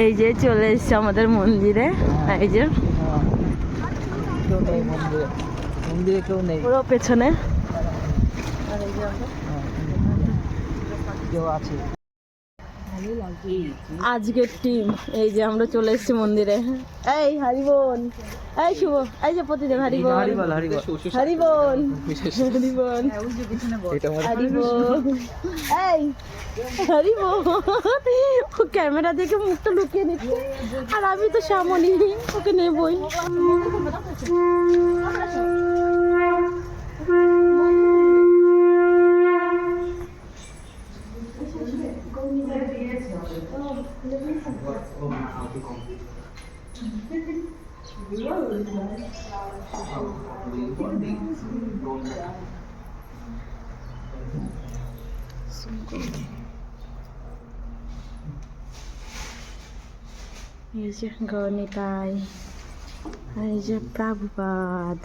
এই যে চলে এসছে আমাদের মন্দিরে, এই যে কেউ নেই মন্দিরে, মন্দিরে কেউ নেই, পুরো পেছনে কেউ আছে। আজকের টিম এই যে আমরা চলে এসেছি মন্দিরে। এই হরিবোল, এই শুভ, এই যে প্রতিদেব হরিবোল, হরিবল হরিবল হরিবোল, হরিবোল, হরিবোল, এই হরিবোল। ও ক্যামেরা দেখে মুখটা লুকিয়ে নিচ্ছে, আর আমি তো সামনে, ওকে নেবই। এই যে গণিতাই, এই যে প্রভুপাদ।